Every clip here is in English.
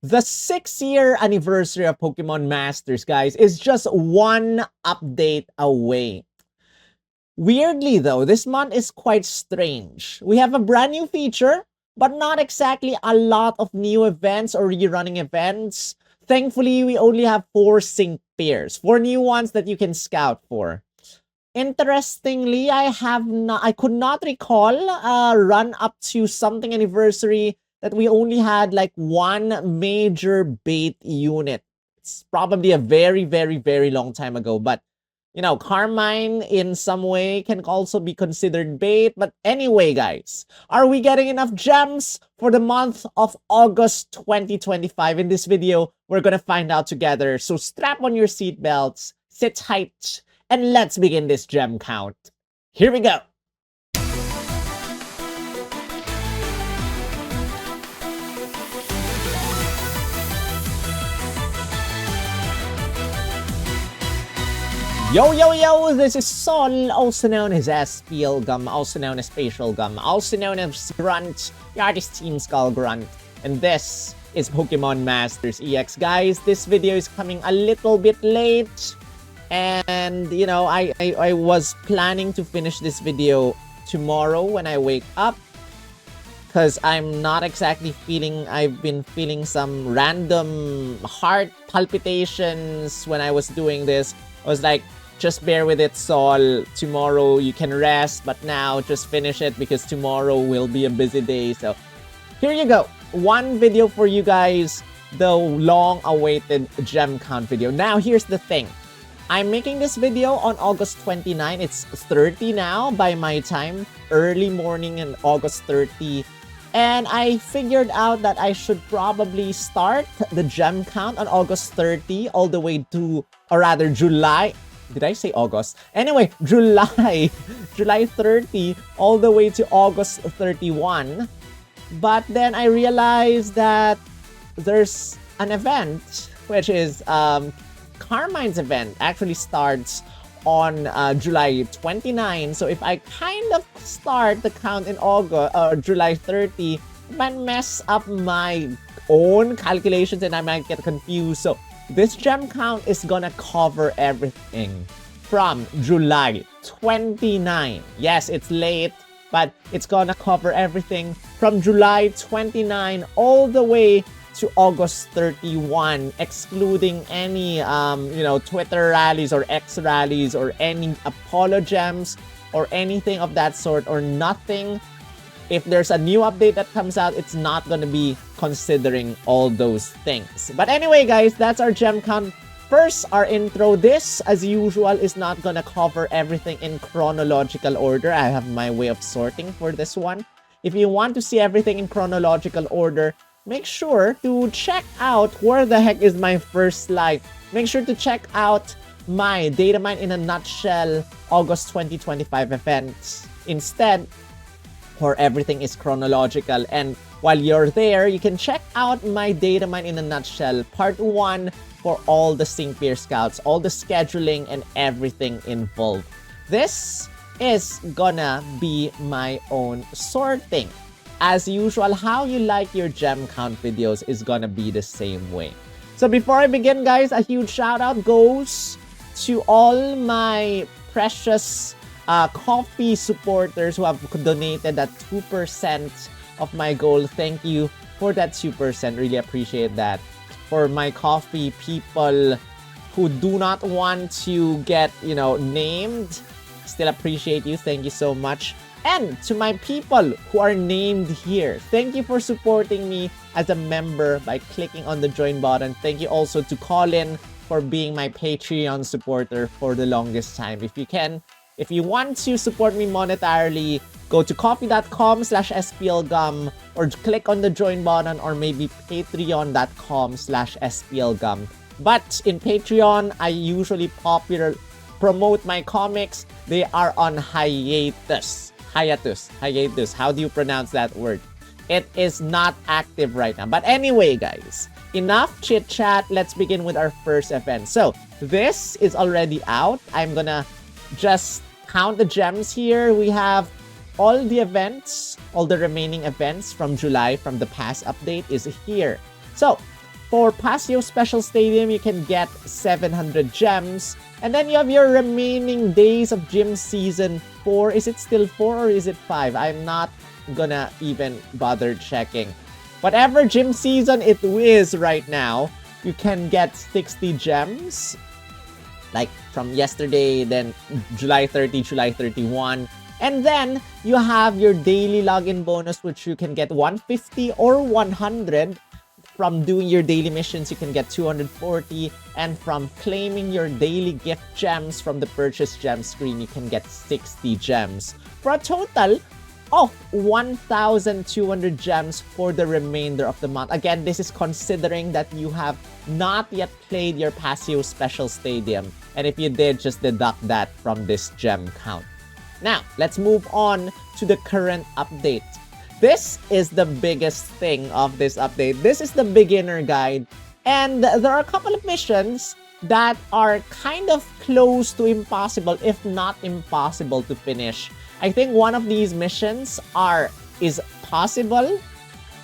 The 6-year anniversary of Pokemon Masters, guys, is just one update away. Weirdly, though, this month is quite strange. We have a brand new feature, but not exactly a lot of new events or rerunning events. Thankfully, we only have 4 sync pairs, 4 new ones that you can scout for. Interestingly, I could not recall a run up to something anniversary that we only had like one major bait unit. It's probably a very, very, very long time ago, but you know, Carmine in some way can also be considered bait. But anyway, guys, are we getting enough gems for the month of August 2025? In this video, we're gonna find out together. So strap on your seatbelts, sit tight, and let's begin this gem count. Here we go. Yo, yo, yo, this is Sol, also known as SPL Gum, also known as Spatial Gum, also known as Grunt, the artist Team Skull Grunt, and this is Pokemon Masters EX. Guys, this video is coming a little bit late, and you know, I was planning to finish this video tomorrow when I wake up, because I'm not exactly I've been feeling some random heart palpitations when I was doing this. I was like, just bear with it, Sol. Tomorrow you can rest, but now just finish it because tomorrow will be a busy day. So here you go. One video for you guys, the long-awaited gem count video. Now, here's the thing. I'm making this video on August 29. It's 30 now by my time. Early morning in August 30. And I figured out that I should probably start the gem count on August 30 all the way to, or rather July. Did I say August? Anyway, July 30 all the way to August 31. But then I realized that there's an event, which is Carmine's event actually starts on July 29. So if I kind of start the count in August or July 30, it might mess up my own calculations and I might get confused. So this gem count is gonna cover everything from July 29. Yes, it's late, but it's gonna cover everything from July 29 all the way to August 31, excluding any you know, Twitter rallies or X rallies or any Apollo gems or anything of that sort, or nothing. If there's a new update that comes out, it's not going to be considering all those things. But anyway, guys, that's our gem count. First, our intro. This, as usual, is not going to cover everything in chronological order. I have my way of sorting for this one. If you want to see everything in chronological order, make sure to check out where the heck is my first light. Make sure to check out my Datamine in a Nutshell August 2025 events instead, where everything is chronological. And while you're there, you can check out my Datamine in a Nutshell Part 1 for all the sync pair scouts, all the scheduling and everything involved. This is gonna be my own sorting. As usual, how you like your gem count videos is gonna be the same way. So before I begin, guys, a huge shout out goes to all my precious coffee supporters who have donated that 2% of my goal. Thank you for that 2%. Really appreciate that. For my coffee people who do not want to get, you know, named, still appreciate you. Thank you so much. And to my people who are named here, thank you for supporting me as a member by clicking on the join button. Thank you also to Colin for being my Patreon supporter for the longest time. If you can, if you want to support me monetarily, go to coffee.com/splgum or click on the join button, or maybe patreon.com/splgum. But in Patreon, I usually promote my comics. They are on hiatus. Hiatus. How do you pronounce that word? It is not active right now. But anyway, guys, enough chit chat. Let's begin with our first event. So this is already out. I'm gonna just count the gems here. We have all the events, all the remaining events from July from the past update is here. So For Pasio Special Stadium, you can get 700 gems. And then you have your remaining days of gym season 4. Is it still 4 or is it 5? I'm not gonna even bother checking. Whatever gym season it is right now, you can get 60 gems. Like from yesterday, then July 30, July 31. And then you have your daily login bonus, which you can get 150 or 100. From doing your daily missions, you can get 240. And from claiming your daily gift gems from the purchase gem screen, you can get 60 gems. For a total of 1,200 gems for the remainder of the month. Again, this is considering that you have not yet played your Pasio Special Stadium. And if you did, just deduct that from this gem count. Now, let's move on to the current update. This is the biggest thing of this update. This is the beginner guide. And there are a couple of missions that are kind of close to impossible, if not impossible to finish. I think one of these missions is possible.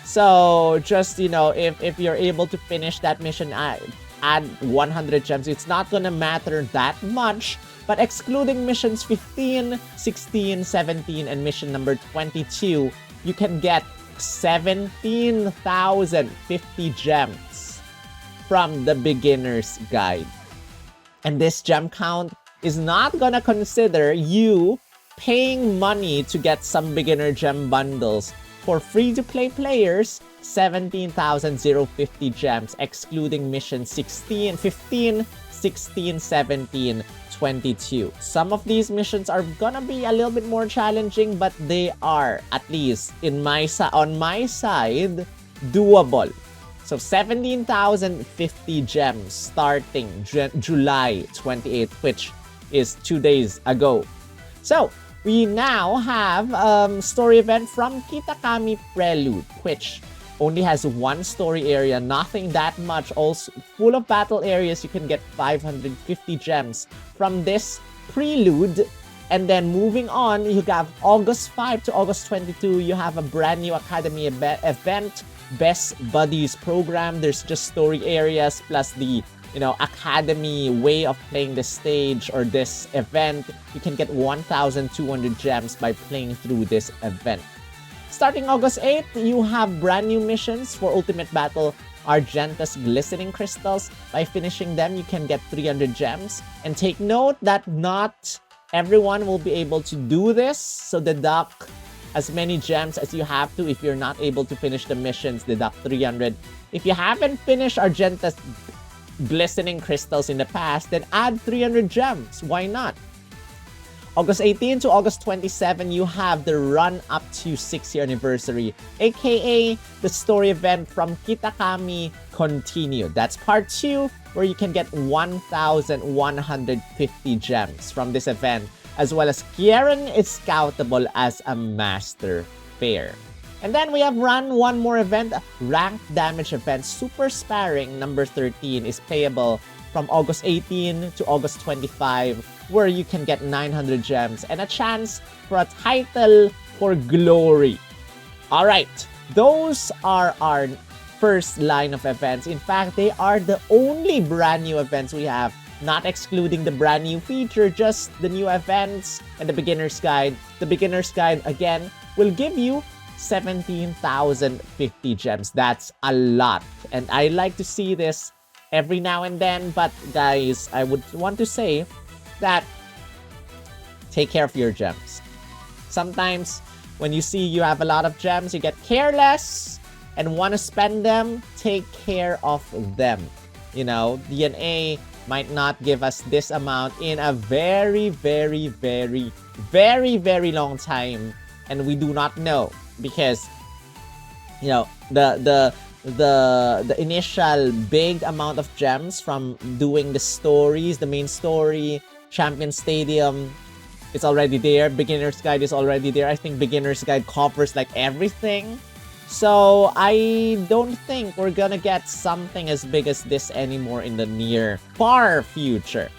So just, you know, if you're able to finish that mission, add 100 gems. It's not gonna matter that much. But excluding missions 15, 16, 17, and mission number 22, you can get 17,050 gems from the beginner's guide. And this gem count is not gonna consider you paying money to get some beginner gem bundles. For free-to-play players, 17,050 gems, excluding mission 16, 15, 16, 17, 22. Some of these missions are gonna be a little bit more challenging, but they are, at least on my side, doable. So 17,050 gems starting July 28th, which is 2 days ago. So we now have story event from Kitakami Prelude, which only has one story area, nothing that much. Also full of battle areas. You can get 550 gems from this prelude. And then moving on, you have August 5 to August 22. You have a brand new Academy event, Best Buddies program. There's just story areas plus the, you know, Academy way of playing the stage or this event. You can get 1,200 gems by playing through this event. Starting August 8th, you have brand new missions for Ultimate Battle Argentus Glistening Crystals. By finishing them, you can get 300 gems. And take note that not everyone will be able to do this. So deduct as many gems as you have to. If you're not able to finish the missions, deduct 300. If you haven't finished Argentus Glistening Crystals in the past, then add 300 gems. Why not? August 18 to August 27, you have the run up to 6-year anniversary, aka the story event from Kitakami Continued. That's part 2, where you can get 1,150 gems from this event, as well as Kieran is scoutable as a master fair. And then we have run one more event, Ranked Damage Event Super Sparring number 13 is playable from August 18 to August 25, where you can get 900 gems and a chance for a title for glory. Alright, those are our first line of events. In fact, they are the only brand new events we have, not excluding the brand new feature, just the new events and the beginner's guide. The beginner's guide, again, will give you 17,050 gems. That's a lot. And I like to see this every now and then, but guys, I would want to say that take care of your gems. Sometimes when you see you have a lot of gems, you get careless and want to spend them. Take care of them. You know, DNA might not give us this amount in a very, very, very, very, very long time, and we do not know because, you know, the initial big amount of gems from doing the stories, the main story, Champion Stadium, it's already there. Beginner's Guide is already there. I think Beginner's Guide covers like everything. So I don't think we're gonna get something as big as this anymore in the near far future.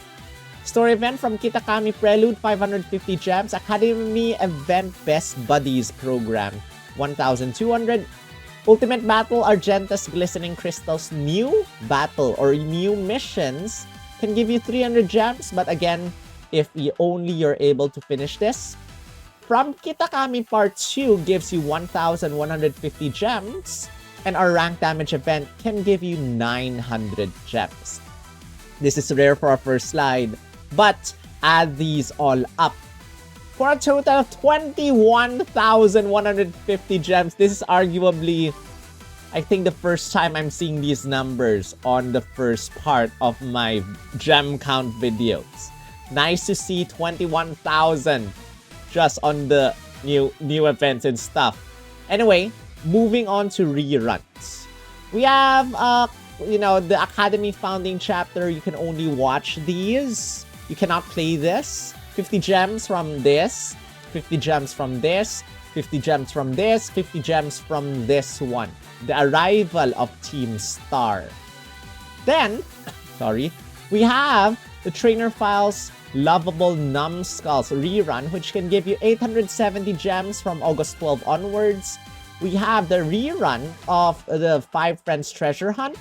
Story event from Kitakami Prelude, 550 gems. Academy event Best Buddies program, 1,200. Ultimate Battle Argenta's Glistening Crystals new battle or new missions can give you 300 gems, but again, if you're able to finish this. From Kitakami Part 2 gives you 1,150 gems, and our rank damage event can give you 900 gems. This is rare for our first slide, but add these all up for a total of 21,150 gems. This is arguably, I think, the first time I'm seeing these numbers on the first part of my gem count videos. Nice to see 21,000 just on the new events and stuff. Anyway, moving on to reruns. We have, the Academy Founding Chapter. You can only watch these. You cannot play this. 50 gems from this. 50 gems from this. 50 gems from this. 50 gems from this one. The Arrival of Team Star. Then, we have the Trainer Files Lovable Numbskulls rerun, which can give you 870 gems from August 12 onwards. We have the rerun of the 5 Friends Treasure Hunt,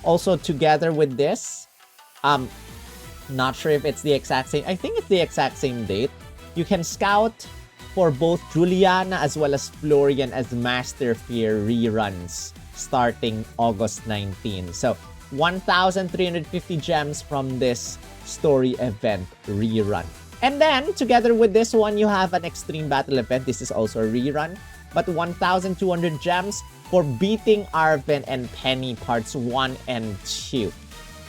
also together with this. Not sure if it's the exact same. I think it's the exact same date. You can scout for both Juliana as well as Florian as Master Fear reruns starting August 19. So 1,350 gems from this story event rerun. And then, together with this one, you have an Extreme Battle event. This is also a rerun. But 1,200 gems for Beating Arven and Penny Parts 1 and 2.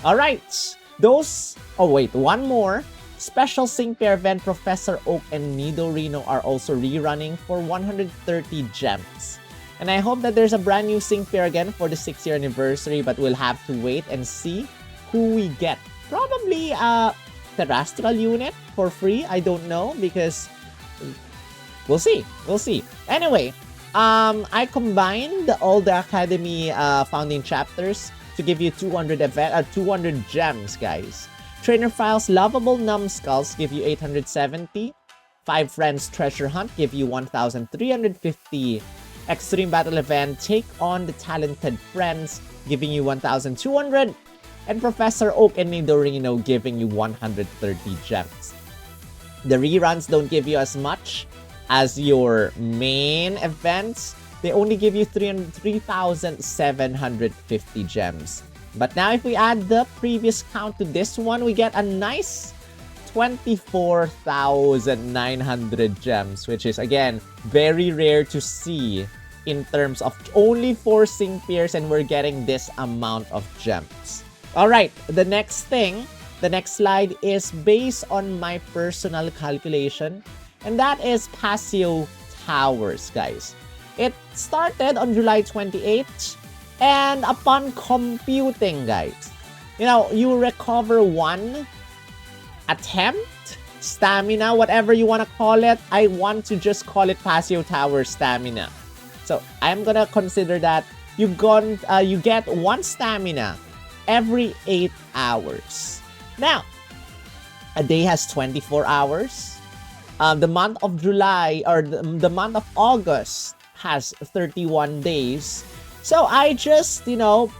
Alright, those... Oh wait, one more. Special Sync Pair event, Professor Oak and Nidorino are also rerunning for 130 gems. And I hope that there's a brand new Sync Pair again for the 6th-year anniversary, but we'll have to wait and see who we get. Probably a terrestrial unit for free. I don't know, because we'll see. Anyway, I combined all the Academy founding chapters to give you 200 gems, guys. Trainer Files Lovable Numbskulls give you 870. 5 Friends Treasure Hunt give you 1,350. Extreme Battle Event Take on the Talented Friends giving you 1,200. And Professor Oak and Nidorino giving you 130 gems. The reruns don't give you as much as your main events. They only give you 3,750 gems. But now if we add the previous count to this one, we get a nice 24,900 gems, which is, again, very rare to see in terms of only 4 Sync Pairs, and we're getting this amount of gems. Alright, the next slide is based on my personal calculation, and that is Pasio Towers, guys. It started on July 28th, and upon computing, guys, you recover 1 attempt, stamina, whatever you want to call it. I want to just call it Pasio Tower stamina. So I'm gonna consider that you get 1 stamina every 8 hours. Now, a day has 24 hours. The month of July, or the month of August, has 31 days. So I just,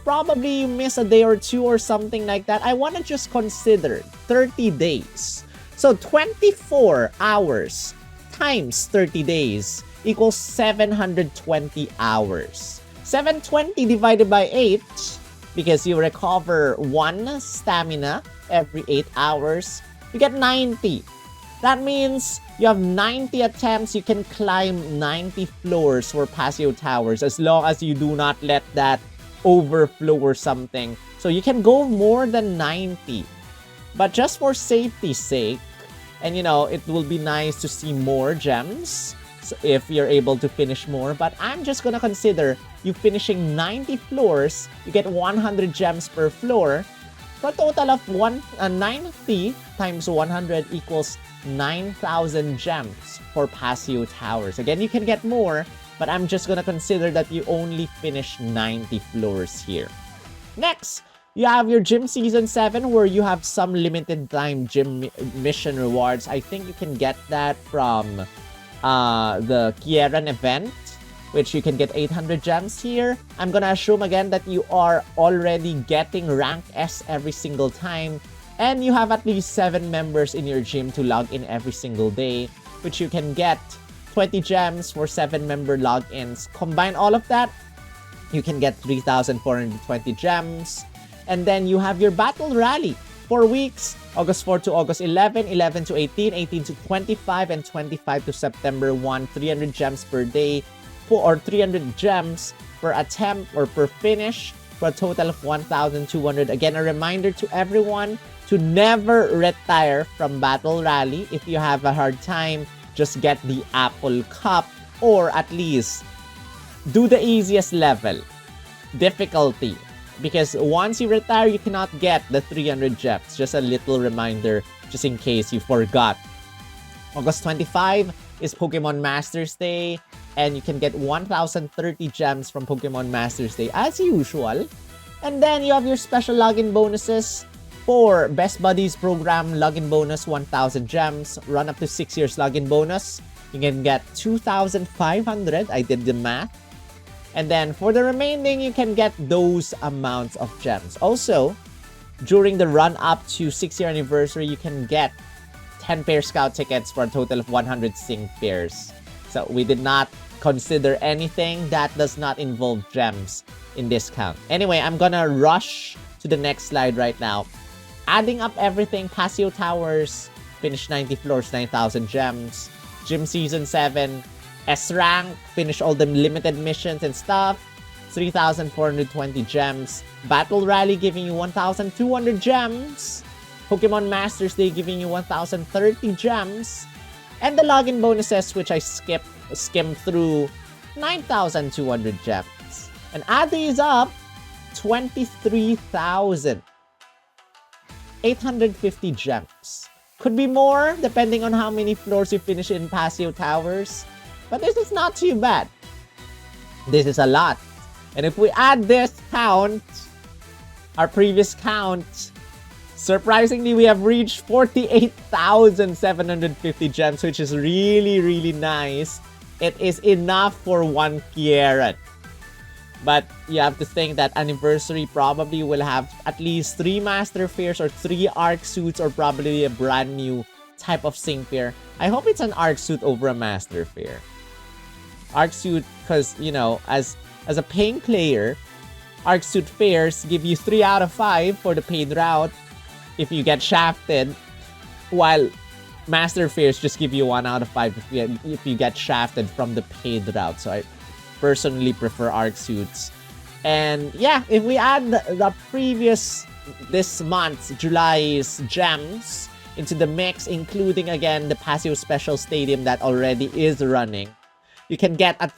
probably miss a day or 2 or something like that. I want to just consider 30 days. So 24 hours times 30 days equals 720 hours. 720 divided by 8, because you recover 1 stamina every 8 hours, you get 90. That means you have 90 attempts. You can climb 90 floors for Pasio Towers, as long as you do not let that overflow or something. So you can go more than 90. But just for safety's sake, and it will be nice to see more gems, so if you're able to finish more. But I'm just gonna consider you finishing 90 floors. You get 100 gems per floor. For a total of 90 times 100 equals 9,000 gems for Pasio Towers. Again, you can get more, but I'm just gonna consider that you only finish 90 floors here. Next, you have your Gym Season 7, where you have some limited time gym mission rewards. I think you can get that from the Kieran event. which you can get 800 gems here. I'm gonna assume again that you are already getting rank S every single time, and you have at least 7 members in your gym to log in every single day, which you can get 20 gems for 7 member logins. Combine all of that, you can get 3,420 gems. And then you have your Battle Rally. 4 weeks, August 4 to August 11, 11 to 18, 18 to 25, and 25 to September 1. 300 gems per day, or 300 gems per attempt or per finish, for a total of 1,200. Again, a reminder to everyone to never retire from Battle Rally. If you have a hard time, just get the Apple Cup, or at least do the easiest level difficulty, because once you retire, you cannot get the 300 gems. Just a little reminder, just in case you forgot. August 25 is Pokemon Masters Day, and you can get 1,030 gems from Pokemon Masters Day as usual. And then you have your special login bonuses. For Best Buddies program, login bonus 1,000 gems. Run up to 6 years login bonus, you can get 2,500. I did the math. And then for the remaining, you can get those amounts of gems. Also, during the run up to 6-year anniversary, you can get 10 pair scout tickets for a total of 100 sync pairs. So we did not consider anything that does not involve gems in this count. Anyway, I'm gonna rush to the next slide right now. Adding up everything, Pasio Towers, finish 90 floors, 9,000 gems. Gym Season 7, S-Rank, finish all the limited missions and stuff, 3,420 gems. Battle Rally giving you 1,200 gems. Pokemon Masters Day giving you 1,030 gems. And the login bonuses, which I skimmed through, 9,200 gems. And add these up, 23,850 gems. Could be more, depending on how many floors you finish in Pasio Towers. But this is not too bad. This is a lot. And if we add this count, our previous count, surprisingly, we have reached 48,750 gems, which is really, really nice. It is enough for 1 Kieran. But you have to think that anniversary probably will have at least 3 Master Fairs or 3 Arc Suits, or probably a brand new type of Sync Pair. I hope it's an Arc Suit over a Master Fair. Arc Suit, because, you know, as a paying player, Arc Suit Fairs give you 3 out of 5 for the paid route if you get shafted, while Master Fairs just give you 1 out of 5 if you get shafted from the paid route. So I personally prefer Arc Suits. And yeah, if we add the previous, this month's July's gems into the mix, including again the Pasio Special Stadium that already is running, you can get a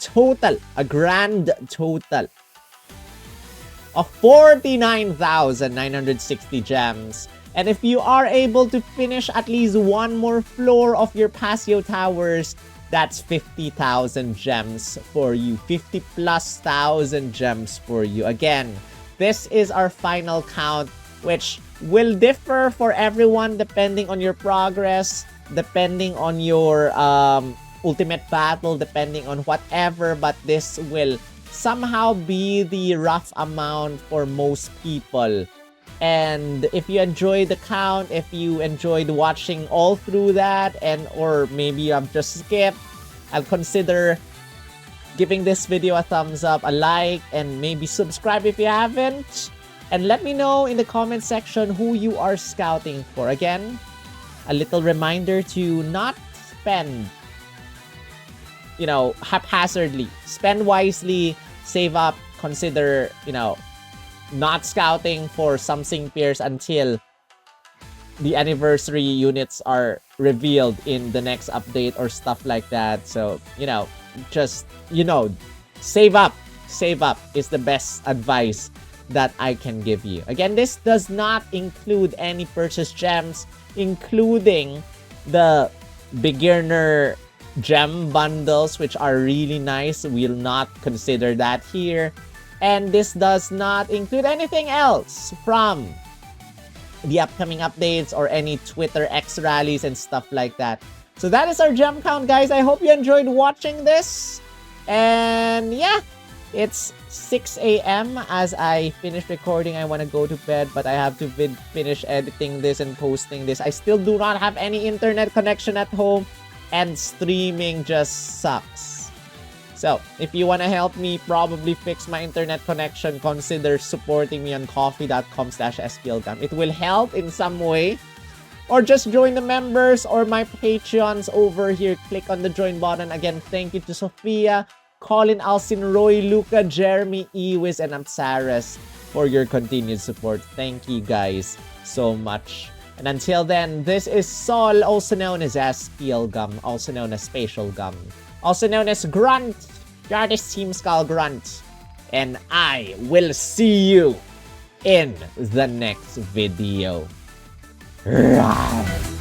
grand total of 49,960 gems. And if you are able to finish at least 1 more floor of your Pasio Towers, that's 50,000 gems for you. 50,000+ gems for you. Again, this is our final count, which will differ for everyone depending on your progress, depending on your ultimate battle, depending on whatever, but this will somehow be the rough amount for most people. And if you enjoyed the count, if you enjoyed watching all through that, and or maybe you have just skipped, I'll consider giving this video a thumbs up, a like, and maybe subscribe if you haven't. And let me know in the comment section who you are scouting for. Again, a little reminder to not spend, you know, haphazardly. Spend wisely, save up, consider, you know, not scouting for some Sync Pairs until the anniversary units are revealed in the next update or stuff like that. So, you know, just, you know, save up. Save up is the best advice that I can give you. Again, this does not include any purchase gems, including the beginner gem bundles, which are really nice. We'll not consider that here. And this does not include anything else from the upcoming updates or any Twitter X rallies and stuff like that. So that is our gem count, guys. I hope you enjoyed watching this. And yeah, it's 6 a.m. as I finish recording. I want to go to bed, but I have to finish editing this and posting this. I still do not have any internet connection at home, and streaming just sucks. So, if you want to help me probably fix my internet connection, consider supporting me on coffee.com/splgam. It will help in some way. Or just join the members or my Patreons over here. Click on the join button. Again, thank you to Sophia, Colin, Alcin, Roy, Luca, Jeremy, Ewis, and Amsaras for your continued support. Thank you guys so much. And until then, this is Sol, also known as Spl-gum, also known as Spatial Gum, also known as Grunt, the artist Team Skull Grunt. And I will see you in the next video. Right.